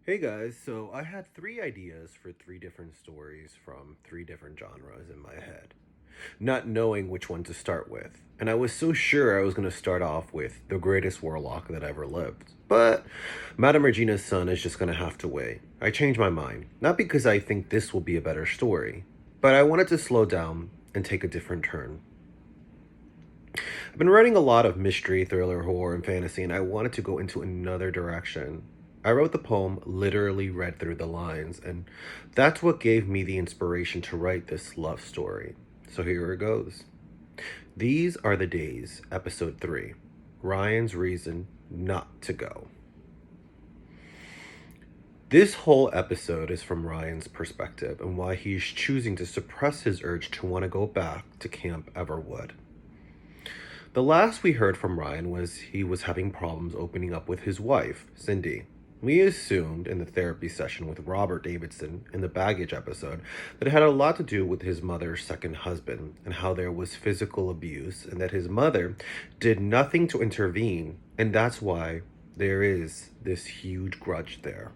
Hey guys, so I had three ideas for three different stories from three different genres in my head, not knowing which one to start with. And I was so sure I was going to start off with the greatest warlock that ever lived. But Madam Regina's son is just going to have to wait. I changed my mind, not because I think this will be a better story, but I wanted to slow down and take a different turn. I've been writing a lot of mystery, thriller, horror, and fantasy, and I wanted to go into another direction. I wrote the poem, literally read through the lines, and that's what gave me the inspiration to write this love story. So here it goes. These Are the Days, Episode 3, Ryan's Reason Not to Go. This whole episode is from Ryan's perspective and why he's choosing to suppress his urge to want to go back to Camp Everwood. The last we heard from Ryan was he was having problems opening up with his wife, Cindy. We assumed in the therapy session with Robert Davidson in the baggage episode that it had a lot to do with his mother's second husband and how there was physical abuse and that his mother did nothing to intervene, and that's why there is this huge grudge there.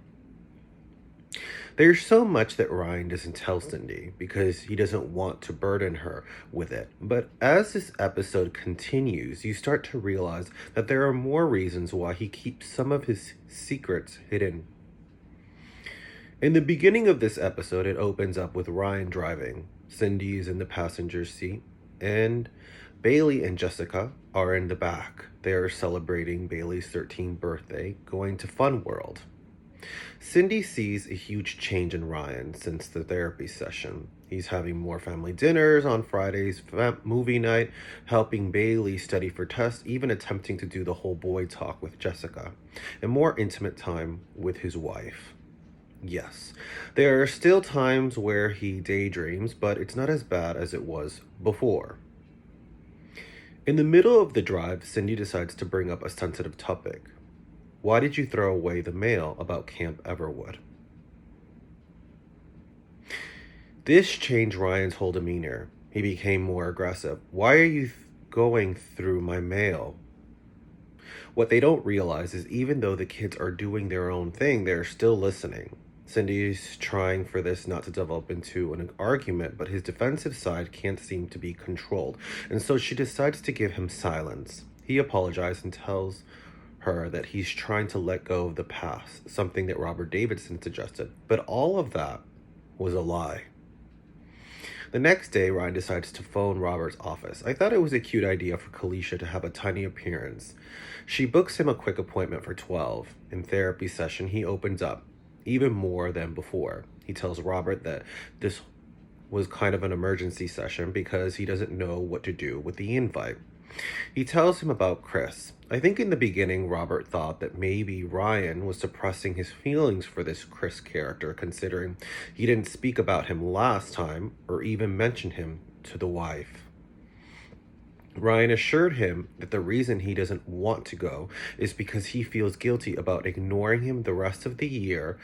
There's so much that Ryan doesn't tell Cindy because he doesn't want to burden her with it. But as this episode continues, you start to realize that there are more reasons why he keeps some of his secrets hidden. In the beginning of this episode, it opens up with Ryan driving. Cindy's in the passenger seat, and Bailey and Jessica are in the back. They are celebrating Bailey's 13th birthday, going to Fun World. Cindy sees a huge change in Ryan since the therapy session. He's having more family dinners on Fridays, movie night, helping Bailey study for tests, even attempting to do the whole boy talk with Jessica, and more intimate time with his wife. Yes, there are still times where he daydreams, but it's not as bad as it was before. In the middle of the drive, Cindy decides to bring up a sensitive topic. Why did you throw away the mail about Camp Everwood? This changed Ryan's whole demeanor. He became more aggressive. Why are you going through my mail? What they don't realize is even though the kids are doing their own thing, they're still listening. Cindy's trying for this not to develop into an argument, but his defensive side can't seem to be controlled, and so she decides to give him silence. He apologizes and tells her that he's trying to let go of the past, something that Robert Davidson suggested. But all of that was a lie. The next day, Ryan decides to phone Robert's office. I thought it was a cute idea for Kalisha to have a tiny appearance. She books him a quick appointment for 12. In therapy session, he opens up, even more than before. He tells Robert that this was kind of an emergency session because he doesn't know what to do with the invite. He tells him about Chris. I think in the beginning, Robert thought that maybe Ryan was suppressing his feelings for this Chris character, considering he didn't speak about him last time or even mention him to the wife. Ryan assured him that the reason he doesn't want to go is because he feels guilty about ignoring him the rest of the year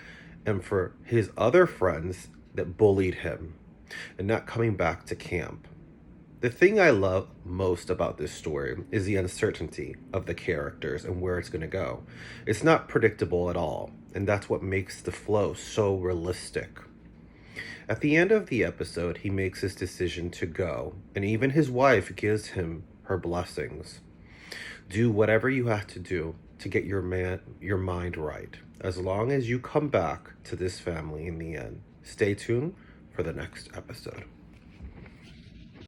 and for his other friends that bullied him and not coming back to camp. The thing I love most about this story is the uncertainty of the characters and where it's going to go. It's not predictable at all, and that's what makes the flow so realistic. At the end of the episode, he makes his decision to go, and even his wife gives him her blessings. Do whatever you have to do to get your mind right, as long as you come back to this family in the end. Stay tuned for the next episode.